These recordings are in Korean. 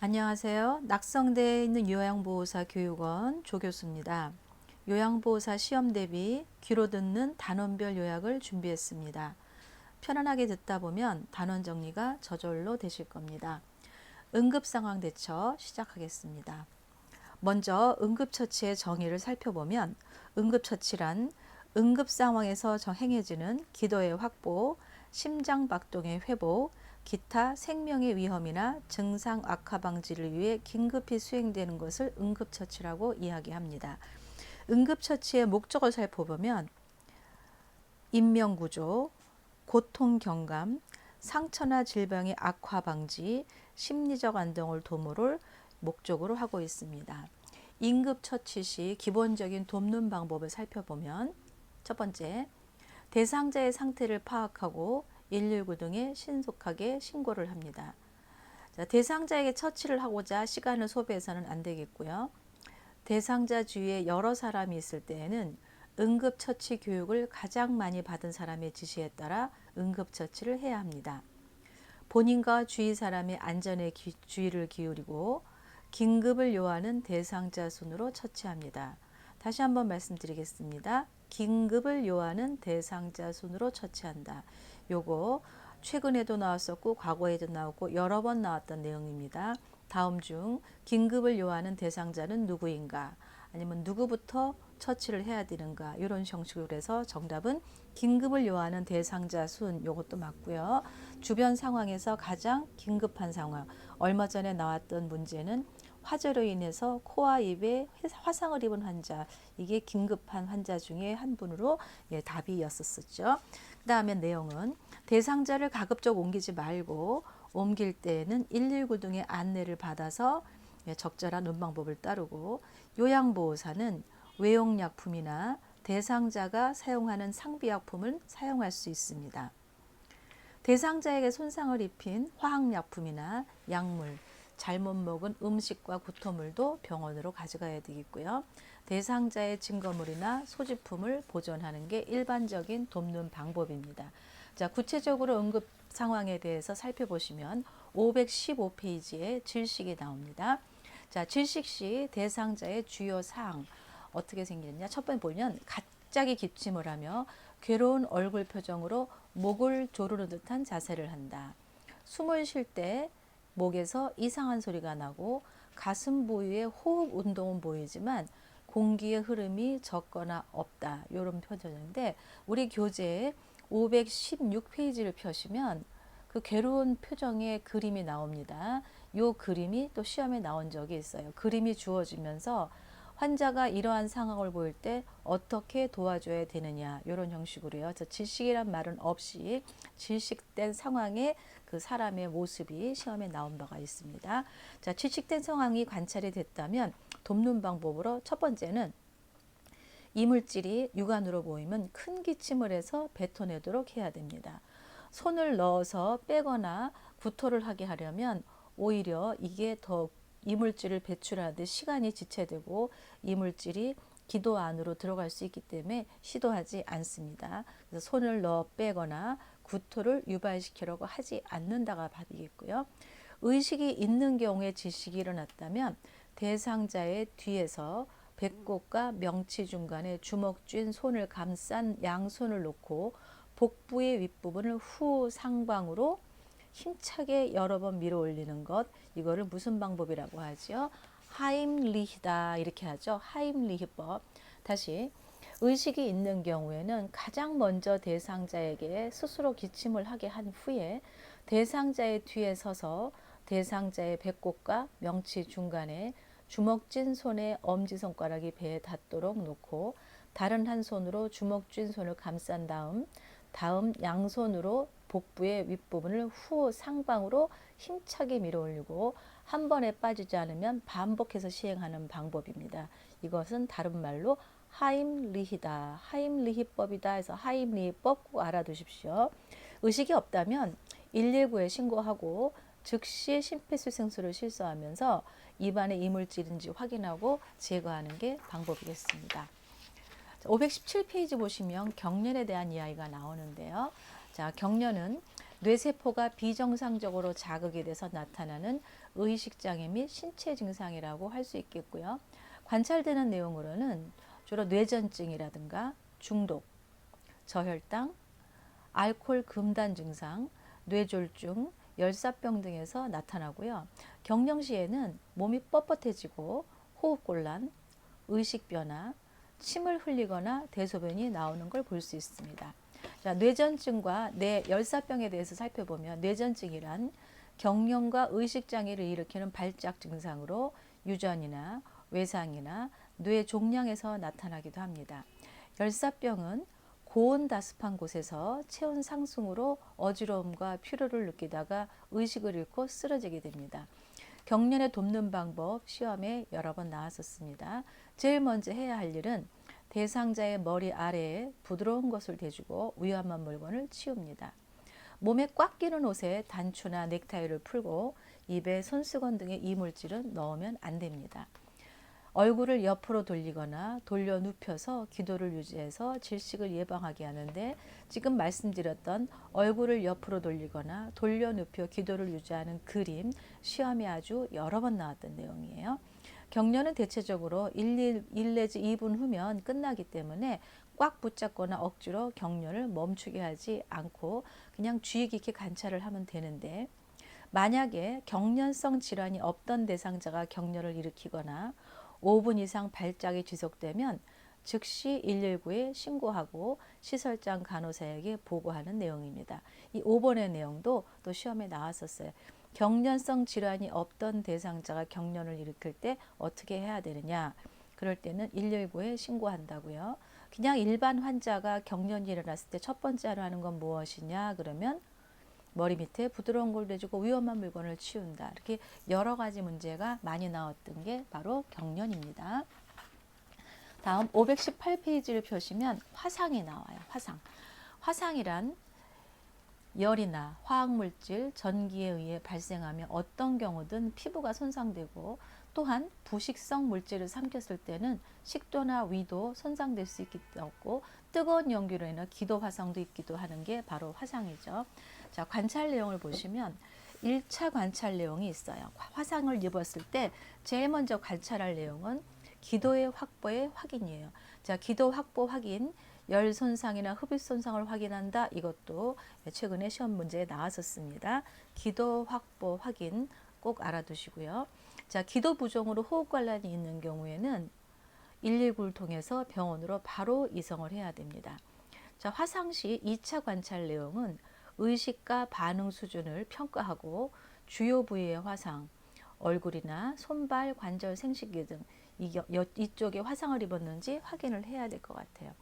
안녕하세요. 낙성대에 있는 요양보호사 교육원 조교수입니다. 요양보호사 시험 대비 귀로 듣는 단원별 요약을 준비했습니다. 편안하게 듣다 보면 단원 정리가 저절로 되실 겁니다. 응급상황 대처 시작하겠습니다. 먼저 응급처치의 정의를 살펴보면 응급처치란 응급상황에서 행해지는 기도의 확보, 심장박동의 회복, 기타 생명의 위험이나 증상 악화 방지를 위해 긴급히 수행되는 것을 응급처치라고 이야기합니다. 응급처치의 목적을 살펴보면 인명구조, 고통경감, 상처나 질병의 악화 방지, 심리적 안정을 도모를 목적으로 하고 있습니다. 응급처치 시 기본적인 돕는 방법을 살펴보면 첫 번째, 대상자의 상태를 파악하고 119 등에 신속하게 신고를 합니다. 자, 대상자에게 처치를 하고자 시간을 소비해서는 안 되겠고요. 대상자 주위에 여러 사람이 있을 때에는 응급처치 교육을 가장 많이 받은 사람의 지시에 따라 응급처치를 해야 합니다. 본인과 주위 사람의 안전에 주의를 기울이고 긴급을 요하는 대상자 순으로 처치합니다. 다시 한번 말씀드리겠습니다. 긴급을 요하는 대상자 순으로 처치한다. 요거 최근에도 나왔었고 과거에도 나왔고 여러 번 나왔던 내용입니다. 다음 중 긴급을 요하는 대상자는 누구인가? 아니면 누구부터 처치를 해야 되는가? 이런 형식으로 해서 정답은 긴급을 요하는 대상자 순, 요것도 맞고요. 주변 상황에서 가장 긴급한 상황. 얼마 전에 나왔던 문제는 화재로 인해서 코와 입에 화상을 입은 환자, 이게 긴급한 환자 중에 한 분으로 답이었었죠. 그 다음에 내용은 대상자를 가급적 옮기지 말고 옮길 때에는 119 등의 안내를 받아서 적절한 운방법을 따르고, 요양보호사는 외용약품이나 대상자가 사용하는 상비약품을 사용할 수 있습니다. 대상자에게 손상을 입힌 화학약품이나 약물, 잘못 먹은 음식과 구토물도 병원으로 가져가야 되겠고요. 대상자의 증거물이나 소지품을 보존하는 게 일반적인 돕는 방법입니다. 자, 구체적으로 응급 상황에 대해서 살펴보시면 515페이지에 질식이 나옵니다. 자, 질식 시 대상자의 주요 사항 어떻게 생겼냐? 첫 번째 보면 갑자기 기침을 하며 괴로운 얼굴 표정으로 목을 조르는 듯한 자세를 한다. 숨을 쉴 때 목에서 이상한 소리가 나고 가슴 부위에 호흡 운동은 보이지만 공기의 흐름이 적거나 없다. 이런 표정인데 우리 교재에 516페이지를 펴시면 그 괴로운 표정의 그림이 나옵니다. 이 그림이 또 시험에 나온 적이 있어요. 그림이 주어지면서 환자가 이러한 상황을 보일 때 어떻게 도와줘야 되느냐, 이런 형식으로요. 저 질식이란 말은 없이 질식된 상황의 그 사람의 모습이 시험에 나온 바가 있습니다. 자, 질식된 상황이 관찰이 됐다면 돕는 방법으로 첫 번째는 이물질이 육안으로 보이면 큰 기침을 해서 뱉어내도록 해야 됩니다. 손을 넣어서 빼거나 구토를 하게 하려면 오히려 이게 더 이물질을 배출하는데 시간이 지체되고 이물질이 기도 안으로 들어갈 수 있기 때문에 시도하지 않습니다. 그래서 손을 넣어 빼거나 구토를 유발시키려고 하지 않는다가 답이겠고요. 의식이 있는 경우에 질식이 일어났다면 대상자의 뒤에서 배꼽과 명치 중간에 주먹 쥔 손을 감싼 양손을 놓고 복부의 윗부분을 후 상방으로 힘차게 여러 번 밀어 올리는 것, 이거를 무슨 방법이라고 하죠? 하임리히다 이렇게 하죠. 하임리히법. 다시 의식이 있는 경우에는 가장 먼저 대상자에게 스스로 기침을 하게 한 후에 대상자의 뒤에 서서 대상자의 배꼽과 명치 중간에 주먹 쥔 손에 엄지손가락이 배에 닿도록 놓고 다른 한 손으로 주먹 쥔 손을 감싼 다음 양손으로 복부의 윗부분을 후 상방으로 힘차게 밀어 올리고 한 번에 빠지지 않으면 반복해서 시행하는 방법입니다. 이것은 다른 말로 하임리히다, 하임리히법이다 해서 하임리히법 꼭 알아두십시오. 의식이 없다면 119에 신고하고 즉시 심폐소생술을 실시하면서 입안에 이물질인지 확인하고 제거하는 게 방법이겠습니다. 517페이지 보시면 경련에 대한 이야기가 나오는데요. 자, 경련은 뇌세포가 비정상적으로 자극이 돼서 나타나는 의식장애 및 신체 증상이라고 할 수 있겠고요. 관찰되는 내용으로는 주로 뇌전증이라든가 중독, 저혈당, 알코올 금단 증상, 뇌졸중, 열사병 등에서 나타나고요. 경련 시에는 몸이 뻣뻣해지고 호흡곤란, 의식변화, 침을 흘리거나 대소변이 나오는 걸 볼 수 있습니다. 자, 뇌전증과 뇌열사병에 대해서 살펴보면 뇌전증이란 경련과 의식장애를 일으키는 발작 증상으로 유전이나 외상이나 뇌 종양에서 나타나기도 합니다. 열사병은 고온다습한 곳에서 체온 상승으로 어지러움과 피로를 느끼다가 의식을 잃고 쓰러지게 됩니다. 경련에 돕는 방법 시험에 여러 번 나왔었습니다. 제일 먼저 해야 할 일은 대상자의 머리 아래에 부드러운 것을 대주고 위험한 물건을 치웁니다. 몸에 꽉 끼는 옷에 단추나 넥타이를 풀고 입에 손수건 등의 이물질은 넣으면 안 됩니다. 얼굴을 옆으로 돌리거나 돌려 눕혀서 기도를 유지해서 질식을 예방하게 하는데 지금 말씀드렸던 얼굴을 옆으로 돌리거나 돌려 눕혀 기도를 유지하는 그림 시험에 아주 여러 번 나왔던 내용이에요. 경련은 대체적으로 1 내지 2분 후면 끝나기 때문에 꽉 붙잡거나 억지로 경련을 멈추게 하지 않고 그냥 주의 깊게 관찰을 하면 되는데 만약에 경련성 질환이 없던 대상자가 경련을 일으키거나 5분 이상 발작이 지속되면 즉시 119에 신고하고 시설장 간호사에게 보고하는 내용입니다. 이 5번의 내용도 또 시험에 나왔었어요. 경련성 질환이 없던 대상자가 경련을 일으킬 때 어떻게 해야 되느냐. 그럴 때는 119에 신고한다고요. 그냥 일반 환자가 경련이 일어났을 때 첫 번째로 하는 건 무엇이냐 그러면 머리 밑에 부드러운 걸 대주고 위험한 물건을 치운다. 이렇게 여러 가지 문제가 많이 나왔던 게 바로 경련입니다. 다음 518페이지를 펴시면 화상이 나와요. 화상이란 열이나 화학물질, 전기에 의해 발생하며 어떤 경우든 피부가 손상되고 또한 부식성 물질을 삼켰을 때는 식도나 위도 손상될 수 있기도 하고 뜨거운 연기로 인한 기도 화상도 있기도 하는 게 바로 화상이죠. 자, 관찰 내용을 보시면 1차 관찰 내용이 있어요. 화상을 입었을 때 제일 먼저 관찰할 내용은 기도의 확보의 확인이에요. 자, 기도 확보 확인, 열 손상이나 흡입 손상을 확인한다. 이것도 최근에 시험 문제에 나왔었습니다. 기도 확보 확인 꼭 알아두시고요. 자, 기도 부종으로 호흡곤란이 있는 경우에는 119를 통해서 병원으로 바로 이송을 해야 됩니다. 자, 화상 시 2차 관찰 내용은 의식과 반응 수준을 평가하고 주요 부위의 화상, 얼굴이나 손발, 관절, 생식기 등 이쪽에 화상을 입었는지 확인을 해야 될 것 같아요.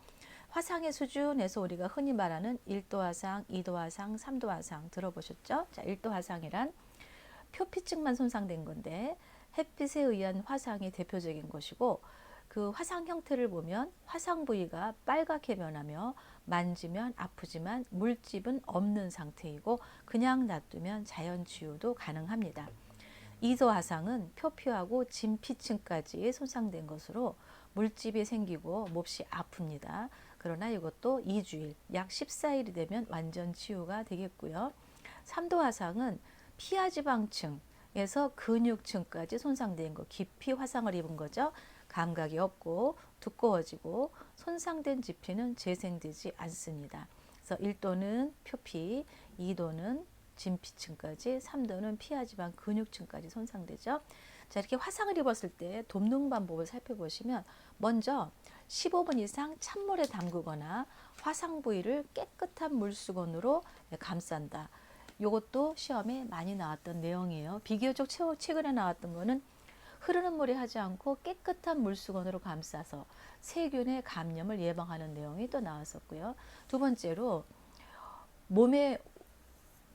화상의 수준에서 우리가 흔히 말하는 1도 화상, 2도 화상, 3도 화상 들어보셨죠? 자, 1도 화상이란 표피층만 손상된 건데 햇빛에 의한 화상이 대표적인 것이고 그 화상 형태를 보면 화상 부위가 빨갛게 변하며 만지면 아프지만 물집은 없는 상태이고 그냥 놔두면 자연 치유도 가능합니다. 2도 화상은 표피하고 진피층까지 손상된 것으로 물집이 생기고 몹시 아픕니다. 그러나 이것도 2주일, 약 14일이 되면 완전 치유가 되겠고요. 3도 화상은 피하지방층에서 근육층까지 손상된 거, 깊이 화상을 입은 거죠. 감각이 없고 두꺼워지고 손상된 지피는 재생되지 않습니다. 그래서 1도는 표피, 2도는 진피층까지, 3도는 피하지방 근육층까지 손상되죠. 자, 이렇게 화상을 입었을 때 돕는 방법을 살펴보시면 먼저 15분 이상 찬물에 담그거나 화상 부위를 깨끗한 물수건으로 감싼다. 이것도 시험에 많이 나왔던 내용이에요. 비교적 최근에 나왔던 거는 흐르는 물에 하지 않고 깨끗한 물수건으로 감싸서 세균의 감염을 예방하는 내용이 또 나왔었고요. 두 번째로 몸에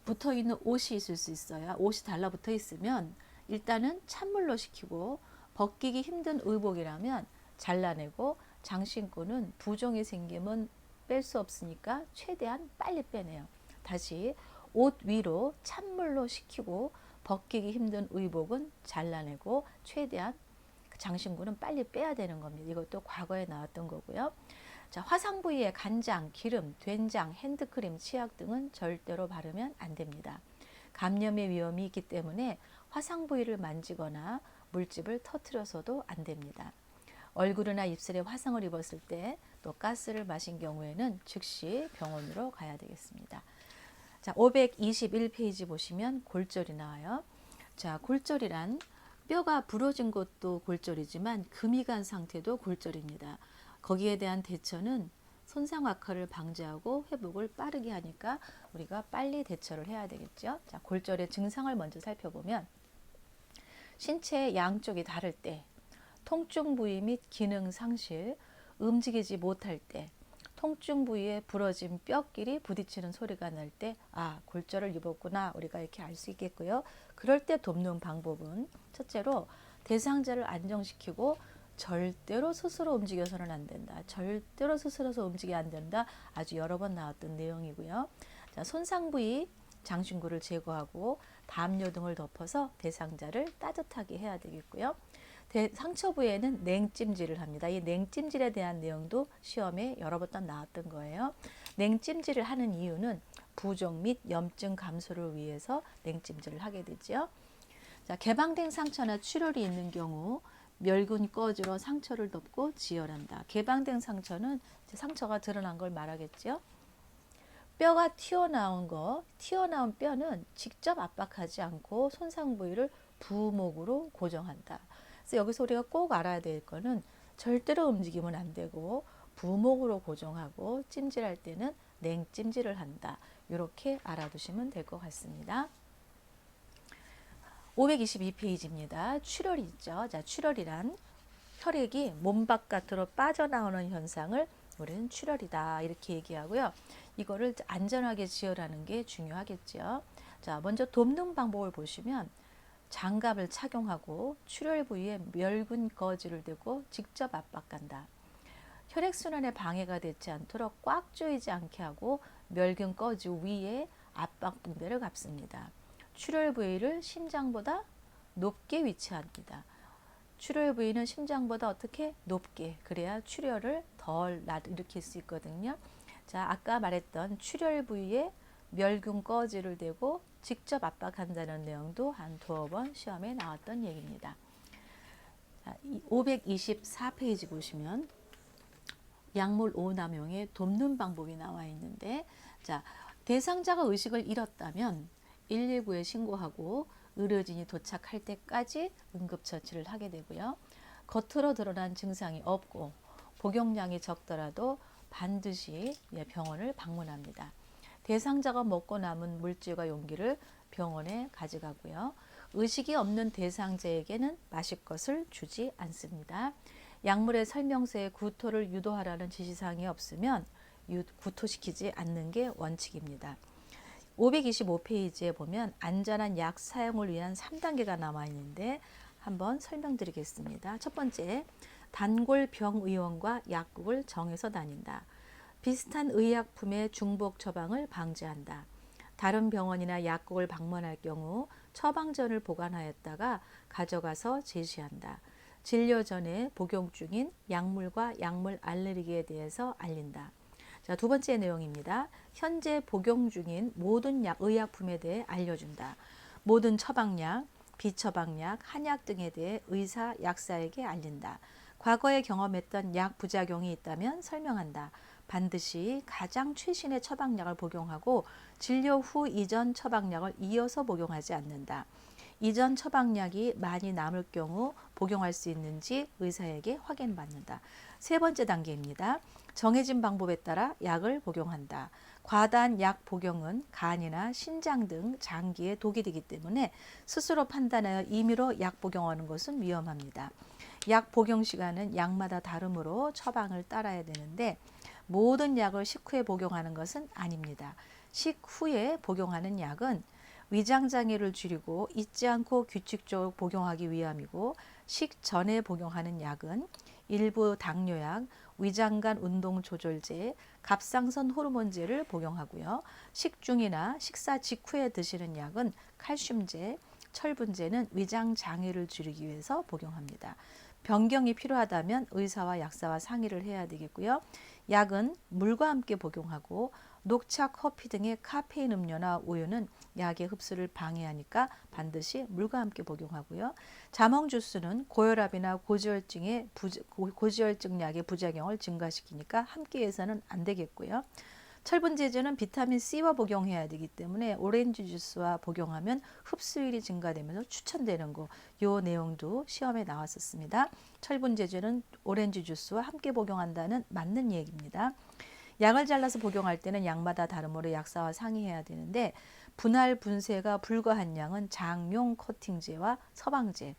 붙어 있는 옷이 있을 수 있어요. 옷이 달라붙어 있으면 일단은 찬물로 식히고 벗기기 힘든 의복이라면 잘라내고 장신구는 부종이 생기면 뺄 수 없으니까 최대한 빨리 빼내요. 다시 옷 위로 찬물로 식히고 벗기기 힘든 의복은 잘라내고 최대한 장신구는 빨리 빼야 되는 겁니다. 이것도 과거에 나왔던 거고요. 자, 화상 부위에 간장, 기름, 된장, 핸드크림, 치약 등은 절대로 바르면 안 됩니다. 감염의 위험이 있기 때문에 화상 부위를 만지거나 물집을 터뜨려서도 안 됩니다. 얼굴이나 입술에 화상을 입었을 때 또 가스를 마신 경우에는 즉시 병원으로 가야 되겠습니다. 자, 521페이지 보시면 골절이 나와요. 자, 골절이란 뼈가 부러진 것도 골절이지만 금이 간 상태도 골절입니다. 거기에 대한 대처는 손상 악화를 방지하고 회복을 빠르게 하니까 우리가 빨리 대처를 해야 되겠죠. 자, 골절의 증상을 먼저 살펴보면 신체의 양쪽이 다를 때, 통증 부위 및 기능 상실, 움직이지 못할 때, 통증 부위에 부러진 뼈끼리 부딪히는 소리가 날 때, 아, 골절을 입었구나, 우리가 이렇게 알 수 있겠고요. 그럴 때 돕는 방법은 첫째로 대상자를 안정시키고 절대로 스스로 움직여서는 안 된다. 절대로 스스로서 움직이면 안 된다. 아주 여러 번 나왔던 내용이고요. 자, 손상 부위 장신구를 제거하고 담요 등을 덮어서 대상자를 따뜻하게 해야 되겠고요. 상처 부위에는 냉찜질을 합니다. 이 냉찜질에 대한 내용도 시험에 여러 번 나왔던 거예요. 냉찜질을 하는 이유는 부종 및 염증 감소를 위해서 냉찜질을 하게 되죠. 자, 개방된 상처나 출혈이 있는 경우 멸균 꺼즈로 상처를 덮고 지혈한다. 개방된 상처는 상처가 드러난 걸 말하겠죠. 뼈가 튀어나온 뼈는 직접 압박하지 않고 손상 부위를 부목으로 고정한다. 그래서 여기서 우리가 꼭 알아야 될 거는 절대로 움직이면 안 되고 부목으로 고정하고 찜질할 때는 냉찜질을 한다. 이렇게 알아두시면 될 것 같습니다. 522페이지입니다. 출혈이 있죠. 자, 출혈이란 혈액이 몸 바깥으로 빠져나오는 현상을 우리는 출혈이다 이렇게 얘기하고요. 이거를 안전하게 지혈하는 게 중요하겠죠. 자, 먼저 돕는 방법을 보시면 장갑을 착용하고 출혈 부위에 멸균 거즈를 대고 직접 압박한다. 혈액순환에 방해가 되지 않도록 꽉 조이지 않게 하고 멸균 거즈 위에 압박 붕대를 감습니다. 출혈 부위를 심장보다 높게 위치합니다. 출혈 부위는 심장보다 어떻게 높게, 그래야 출혈을 덜 일으킬 수 있거든요. 자, 아까 말했던 출혈 부위에 멸균 거즈를 대고 직접 압박한다는 내용도 한 두어 번 시험에 나왔던 얘기입니다. 자, 524페이지 보시면 약물 오남용의 돕는 방법이 나와 있는데, 자, 대상자가 의식을 잃었다면 119에 신고하고 의료진이 도착할 때까지 응급처치를 하게 되고요. 겉으로 드러난 증상이 없고 복용량이 적더라도 반드시 병원을 방문합니다. 대상자가 먹고 남은 물질과 용기를 병원에 가져가고요. 의식이 없는 대상자에게는 마실 것을 주지 않습니다. 약물의 설명서에 구토를 유도하라는 지시사항이 없으면 구토시키지 않는 게 원칙입니다. 525페이지에 보면 안전한 약 사용을 위한 3단계가 남아 있는데 한번 설명드리겠습니다. 첫 번째, 단골 병의원과 약국을 정해서 다닌다. 비슷한 의약품의 중복 처방을 방지한다. 다른 병원이나 약국을 방문할 경우 처방전을 보관하였다가 가져가서 제시한다. 진료 전에 복용 중인 약물과 약물 알레르기에 대해서 알린다. 자, 두 번째 내용입니다. 현재 복용 중인 모든 의약품에 대해 알려준다. 모든 처방약, 비처방약, 한약 등에 대해 의사, 약사에게 알린다. 과거에 경험했던 약 부작용이 있다면 설명한다. 반드시 가장 최신의 처방약을 복용하고 진료 후 이전 처방약을 이어서 복용하지 않는다. 이전 처방약이 많이 남을 경우 복용할 수 있는지 의사에게 확인받는다. 세 번째 단계입니다. 정해진 방법에 따라 약을 복용한다. 과다한 약 복용은 간이나 신장 등 장기에 독이 되기 때문에 스스로 판단하여 임의로 약 복용하는 것은 위험합니다. 약 복용 시간은 약마다 다르므로 처방을 따라야 되는데 모든 약을 식후에 복용하는 것은 아닙니다. 식후에 복용하는 약은 위장장애를 줄이고 잊지 않고 규칙적으로 복용하기 위함이고, 식전에 복용하는 약은 일부 당뇨약, 위장간 운동조절제, 갑상선 호르몬제를 복용하고요. 식중이나 식사 직후에 드시는 약은 칼슘제, 철분제는 위장장애를 줄이기 위해서 복용합니다. 변경이 필요하다면 의사와 약사와 상의를 해야 되겠고요. 약은 물과 함께 복용하고 녹차, 커피 등의 카페인 음료나 우유는 약의 흡수를 방해하니까 반드시 물과 함께 복용하고요. 자몽 주스는 고혈압이나 고지혈증 약의 부작용을 증가시키니까 함께 해서는 안 되겠고요. 철분제제는 비타민 C와 복용해야 되기 때문에 오렌지 주스와 복용하면 흡수율이 증가되면서 추천되는 거, 요 내용도 시험에 나왔었습니다. 철분제제는 오렌지 주스와 함께 복용한다는 맞는 얘기입니다. 약을 잘라서 복용할 때는 약마다 다름으로 약사와 상의해야 되는데 분할 분쇄가 불가한 양은 장용 코팅제와 서방제,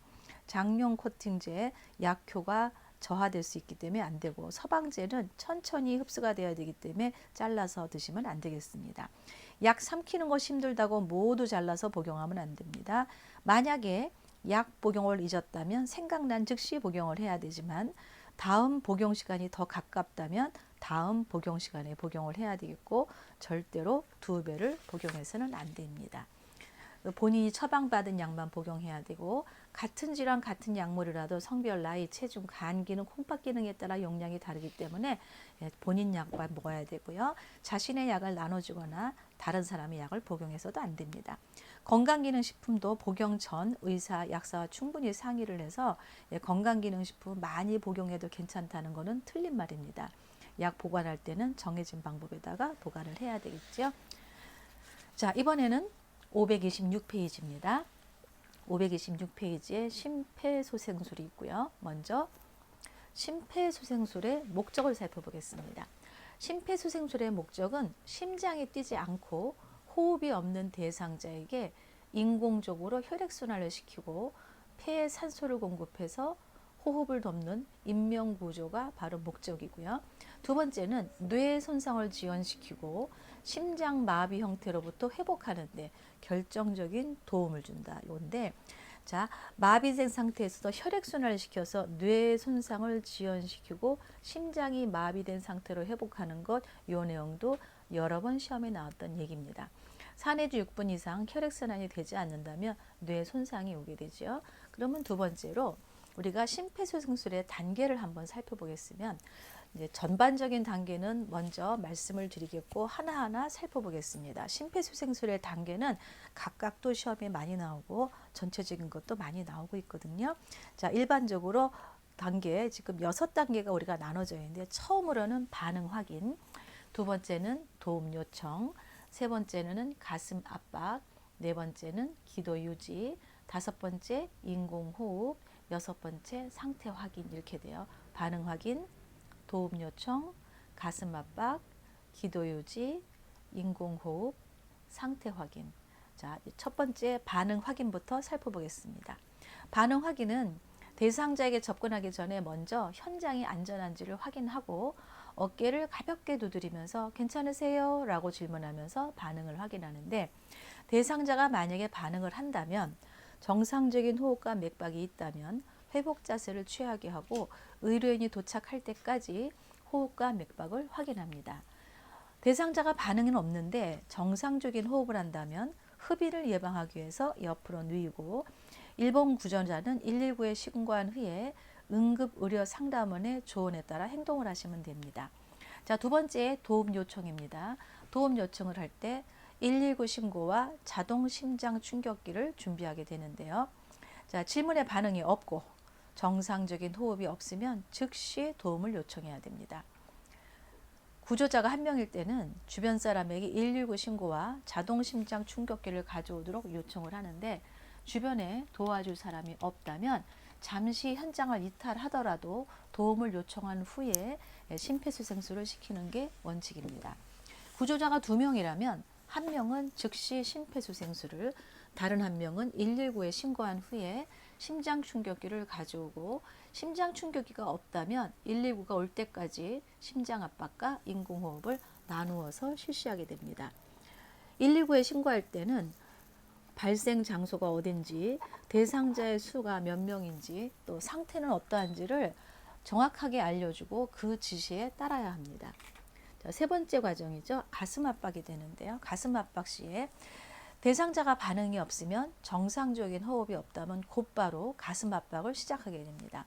장용 코팅제의 약효가 저하될 수 있기 때문에 안 되고, 서방제는 천천히 흡수가 되어야 되기 때문에 잘라서 드시면 안 되겠습니다. 약 삼키는 것이 힘들다고 모두 잘라서 복용하면 안 됩니다. 만약에 약 복용을 잊었다면 생각난 즉시 복용을 해야 되지만 다음 복용 시간이 더 가깝다면 다음 복용 시간에 복용을 해야 되겠고, 절대로 2배를 복용해서는 안 됩니다. 본인이 처방받은 약만 복용해야 되고, 같은 질환 같은 약물이라도 성별, 나이, 체중, 간 기능, 콩팥 기능에 따라 용량이 다르기 때문에 본인 약만 먹어야 되고요. 자신의 약을 나눠주거나 다른 사람의 약을 복용해서도 안 됩니다. 건강기능식품도 복용 전 의사, 약사와 충분히 상의를 해서 건강기능식품 많이 복용해도 괜찮다는 것은 틀린 말입니다. 약 보관할 때는 정해진 방법에다가 보관을 해야 되겠죠. 자, 이번에는 526페이지입니다. 526페이지에 심폐소생술이 있고요. 먼저 심폐소생술의 목적을 살펴보겠습니다. 심폐소생술의 목적은 심장이 뛰지 않고 호흡이 없는 대상자에게 인공적으로 혈액순환을 시키고 폐에 산소를 공급해서 호흡을 돕는 인명구조가 바로 목적이고요. 두 번째는 뇌 손상을 지연시키고 심장 마비 형태로부터 회복하는 데 결정적인 도움을 준다. 이건데, 자, 마비된 상태에서도 혈액순환을 시켜서 뇌 손상을 지연시키고 심장이 마비된 상태로 회복하는 것, 이 내용도 여러 번 시험에 나왔던 얘기입니다. 4내지 6분 이상 혈액순환이 되지 않는다면 뇌 손상이 오게 되죠. 그러면 두 번째로 우리가 심폐소생술의 단계를 한번 살펴보겠으면, 이제 전반적인 단계는 먼저 말씀을 드리겠고 하나하나 살펴보겠습니다. 심폐소생술의 단계는 각각 또 시험에 많이 나오고 전체적인 것도 많이 나오고 있거든요. 자, 일반적으로 단계, 지금 6단계가 우리가 나눠져 있는데, 처음으로는 반응 확인, 두 번째는 도움 요청, 세 번째는 가슴 압박, 네 번째는 기도 유지, 다섯 번째 인공호흡, 여섯 번째 상태 확인, 이렇게 돼요. 반응 확인, 도움 요청, 가슴 압박, 기도 유지, 인공호흡, 상태 확인. 자, 첫 번째 반응 확인부터 살펴보겠습니다. 반응 확인은 대상자에게 접근하기 전에 먼저 현장이 안전한지를 확인하고 어깨를 가볍게 두드리면서 괜찮으세요? 라고 질문하면서 반응을 확인하는데, 대상자가 만약에 반응을 한다면 정상적인 호흡과 맥박이 있다면 회복 자세를 취하게 하고 의료인이 도착할 때까지 호흡과 맥박을 확인합니다. 대상자가 반응은 없는데 정상적인 호흡을 한다면 흡입을 예방하기 위해서 옆으로 누이고, 일본 구조자는 119에 신고한 후에 응급의료 상담원의 조언에 따라 행동을 하시면 됩니다. 자, 두 번째 도움 요청입니다. 도움 요청을 할 때 119 신고와 자동 심장 충격기를 준비하게 되는데요. 자, 질문에 반응이 없고 정상적인 호흡이 없으면 즉시 도움을 요청해야 됩니다. 구조자가 한 명일 때는 주변 사람에게 119 신고와 자동 심장 충격기를 가져오도록 요청을 하는데, 주변에 도와줄 사람이 없다면 잠시 현장을 이탈하더라도 도움을 요청한 후에 심폐소생술을 시키는 게 원칙입니다. 구조자가 2명이라면 한 명은 즉시 심폐소생술을, 다른 한 명은 119에 신고한 후에 심장 충격기를 가져오고, 심장 충격기가 없다면 119가 올 때까지 심장 압박과 인공호흡을 나누어서 실시하게 됩니다. 119에 신고할 때는 발생 장소가 어딘지, 대상자의 수가 몇 명인지, 또 상태는 어떠한지를 정확하게 알려주고 그 지시에 따라야 합니다. 자, 세 번째 과정이죠. 가슴 압박이 되는데요. 가슴 압박 시에 대상자가 반응이 없으면, 정상적인 호흡이 없다면 곧바로 가슴 압박을 시작하게 됩니다.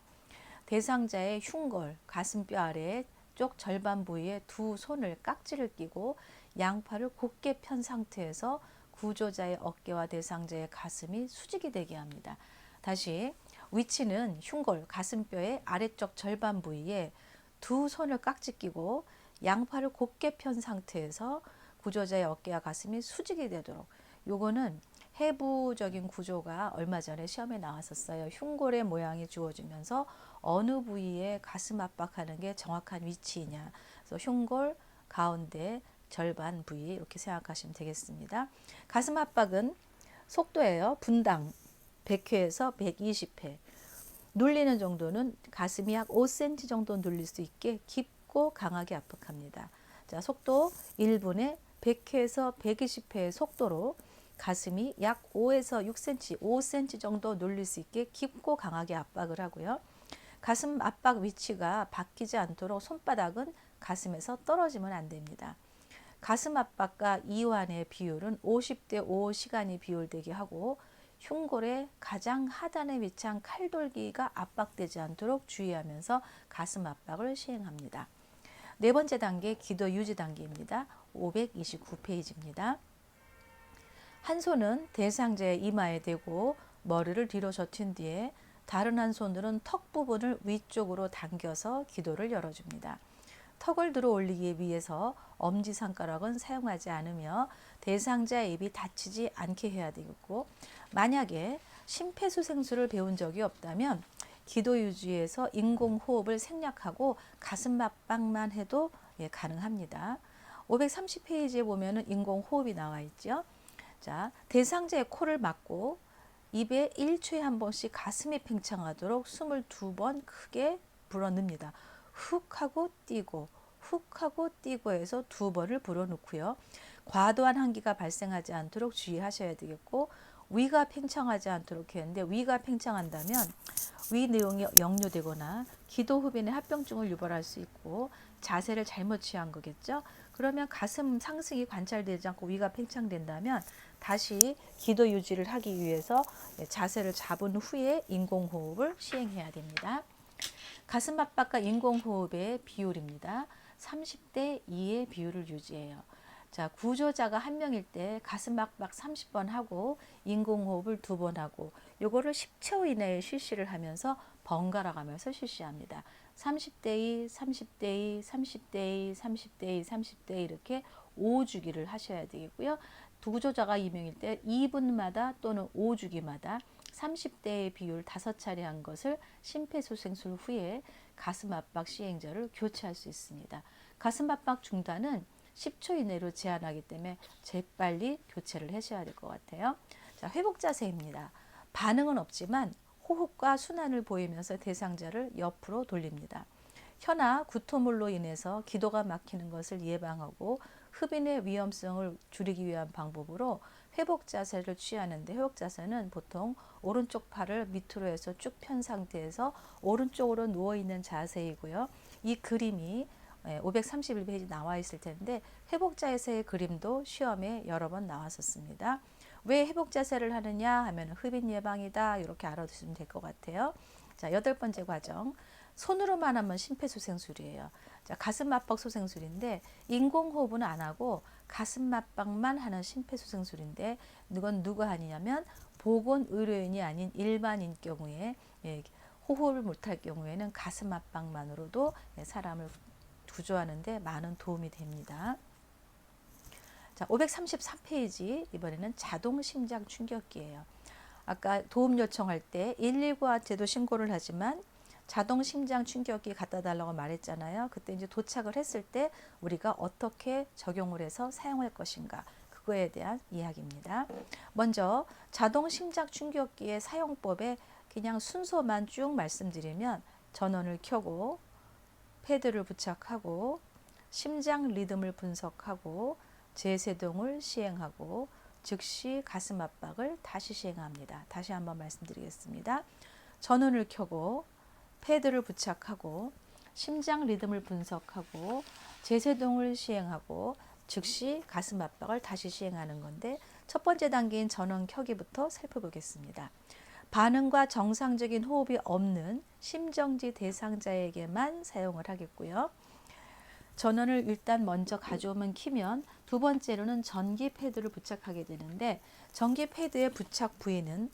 대상자의 흉골, 가슴뼈 아래 쪽 절반 부위에 두 손을 깍지를 끼고 양팔을 곧게 편 상태에서 구조자의 어깨와 대상자의 가슴이 수직이 되게 합니다. 다시 위치는 흉골, 가슴뼈의 아래쪽 절반 부위에 두 손을 깍지 끼고 양팔을 곧게 편 상태에서 구조자의 어깨와 가슴이 수직이 되도록. 요거는 해부적인 구조가 얼마 전에 시험에 나왔었어요. 흉골의 모양이 주어지면서 어느 부위에 가슴 압박하는 게 정확한 위치이냐. 그래서 흉골 가운데 절반 부위 이렇게 생각하시면 되겠습니다. 가슴 압박은 속도예요. 분당 100회에서 120회. 눌리는 정도는 가슴이 약 5cm 정도 눌릴 수 있게 깊고 강하게 압박합니다. 자, 속도 1분에 100회에서 120회의 속도로 가슴이 약 5에서 6cm, 5cm 정도 눌릴 수 있게 깊고 강하게 압박을 하고요. 가슴 압박 위치가 바뀌지 않도록 손바닥은 가슴에서 떨어지면 안 됩니다. 가슴 압박과 이완의 비율은 50대 5 시간이 비율되게 하고 흉골의 가장 하단에 위치한 칼돌기가 압박되지 않도록 주의하면서 가슴 압박을 시행합니다. 네 번째 단계 기도 유지 단계입니다. 529페이지입니다. 한 손은 대상자의 이마에 대고 머리를 뒤로 젖힌 뒤에 다른 한 손으로는 턱 부분을 위쪽으로 당겨서 기도를 열어줍니다. 턱을 들어 올리기 위해서 엄지손가락은 사용하지 않으며 대상자의 입이 닫히지 않게 해야 되겠고, 만약에 심폐소생술을 배운 적이 없다면 기도 유지에서 인공호흡을 생략하고 가슴 압박만 해도 가능합니다. 530페이지에 보면 인공호흡이 나와 있죠. 자, 대상자의 코를 막고 입에 1초에 한 번씩 가슴이 팽창하도록 숨을 2번 크게 불어넣습니다. 훅 하고 띄고 훅 하고 띄고 해서 2번을 불어넣고요. 과도한 한기가 발생하지 않도록 주의하셔야 되겠고, 위가 팽창하지 않도록 했는데 위가 팽창한다면 위 내용이 역류되거나 기도흡인의 합병증을 유발할 수 있고 자세를 잘못 취한 거겠죠. 그러면 가슴 상승이 관찰되지 않고 위가 팽창된다면 다시 기도 유지를 하기 위해서 자세를 잡은 후에 인공호흡을 시행해야 됩니다. 가슴 압박과 인공호흡의 비율입니다. 30대 2의 비율을 유지해요. 자, 구조자가 한 명일 때 가슴 압박 30번 하고 인공호흡을 2번 하고 요거를 10초 이내에 실시를 하면서 번갈아 가면서 실시합니다. 30대 2, 30대 2, 30대 2, 30대 2, 30대 2 이렇게 5주기를 하셔야 되겠고요. 구조자가 2명일 때 2분마다 또는 5주기마다 30대의 비율 5차례 한 것을 심폐소생술 후에 가슴 압박 시행자를 교체할 수 있습니다. 가슴 압박 중단은 10초 이내로 제한하기 때문에 재빨리 교체를 하셔야 될 것 같아요. 자, 회복 자세입니다. 반응은 없지만 호흡과 순환을 보이면서 대상자를 옆으로 돌립니다. 혀나 구토물로 인해서 기도가 막히는 것을 예방하고 흡인의 위험성을 줄이기 위한 방법으로 회복 자세를 취하는데, 회복 자세는 보통 오른쪽 팔을 밑으로 해서 쭉 편 상태에서 오른쪽으로 누워있는 자세이고요. 이 그림이 531페이지 나와 있을 텐데 회복 자세의 그림도 시험에 여러 번 나왔었습니다. 왜 회복 자세를 하느냐 하면 흡인 예방이다, 이렇게 알아두시면 될 것 같아요. 자, 8번째 과정. 손으로만 하면 심폐소생술이에요. 자, 가슴 압박 소생술인데 인공호흡은 안 하고 가슴 압박만 하는 심폐소생술인데, 이건 누가 하느냐면 보건의료인이 아닌 일반인 경우에, 호흡을 못할 경우에는 가슴 압박만으로도 사람을 구조하는데 많은 도움이 됩니다. 자, 533페이지 이번에는 자동 심장 충격기예요. 아까 도움 요청할 때 119한테도 신고를 하지만 자동 심장 충격기 갖다 달라고 말했잖아요. 그때 이제 도착을 했을 때 우리가 어떻게 적용을 해서 사용할 것인가, 그거에 대한 이야기입니다. 먼저 자동 심장 충격기의 사용법에 그냥 순서만 쭉 말씀드리면, 전원을 켜고 패드를 부착하고 심장 리듬을 분석하고 재세동을 시행하고 즉시 가슴 압박을 다시 시행합니다. 다시 한번 말씀드리겠습니다. 전원을 켜고 패드를 부착하고 심장 리듬을 분석하고 재세동을 시행하고 즉시 가슴 압박을 다시 시행하는 건데, 첫 번째 단계인 전원 켜기부터 살펴보겠습니다. 반응과 정상적인 호흡이 없는 심정지 대상자에게만 사용을 하겠고요. 전원을 일단 먼저 가져오면 키면 두 번째로는 전기 패드를 부착하게 되는데 전기 패드의 부착 부위는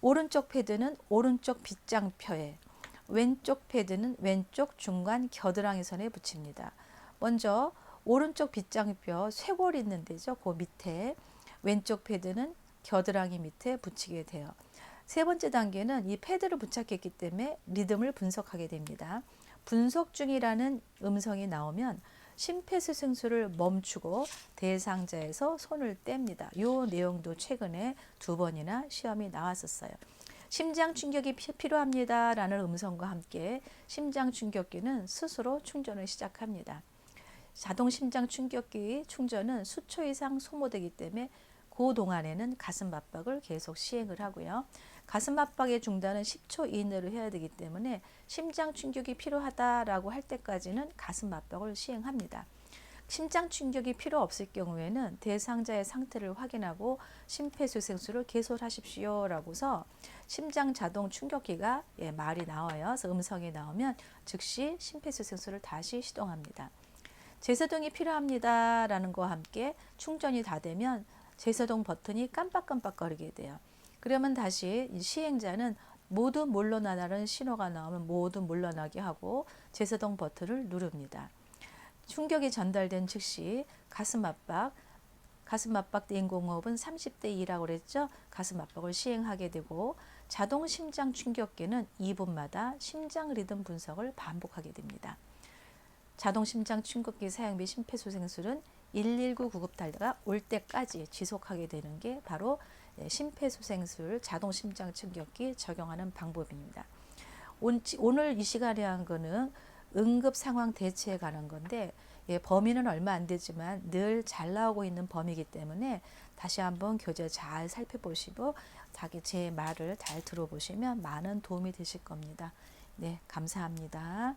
오른쪽 패드는 오른쪽 빗장표에 왼쪽 패드는 왼쪽 중간 겨드랑이 선에 붙입니다. 먼저 오른쪽 빗장표 쇄골 있는 데죠. 그 밑에 왼쪽 패드는 겨드랑이 밑에 붙이게 돼요. 세 번째 단계는 이 패드를 부착했기 때문에 리듬을 분석하게 됩니다. 분석 중이라는 음성이 나오면 심폐소생술을 멈추고 대상자에서 손을 뗍니다. 이 내용도 최근에 2번이나 시험이 나왔었어요. 심장 충격이 필요합니다 라는 음성과 함께 심장 충격기는 스스로 충전을 시작합니다. 자동 심장 충격기 충전은 수초 이상 소모되기 때문에 그 동안에는 가슴 압박을 계속 시행을 하고요. 가슴 압박의 중단은 10초 이내로 해야 되기 때문에 심장 충격이 필요하다라고 할 때까지는 가슴 압박을 시행합니다. 심장 충격이 필요 없을 경우에는 대상자의 상태를 확인하고 심폐소생술을 개설하십시오 라고서 심장 자동 충격기가 말이 나와요. 그래서 음성이 나오면 즉시 심폐소생술을 다시 시동합니다. 제세동이 필요합니다 라는 것과 함께 충전이 다 되면 제세동 버튼이 깜빡깜빡거리게 돼요. 그러면 다시 시행자는 모두 물러나라는 신호가 나오면 모두 물러나게 하고 제세동 버튼을 누릅니다. 충격이 전달된 즉시 가슴 압박 대 인공호흡은 30대 2라고 그랬죠. 가슴 압박을 시행하게 되고 자동 심장 충격기는 2분마다 심장 리듬 분석을 반복하게 됩니다. 자동 심장 충격기 사용 및 심폐소생술은 119 구급대가 올 때까지 지속하게 되는 게 바로 심폐소생술 자동 심장 충격기 적용하는 방법입니다. 오늘 이 시간에 한 거는 응급 상황 대처에 관한 건데 범위는 얼마 안 되지만 늘 잘 나오고 있는 범위이기 때문에 다시 한번 교재 잘 살펴보시고 제 말을 잘 들어보시면 많은 도움이 되실 겁니다. 네, 감사합니다.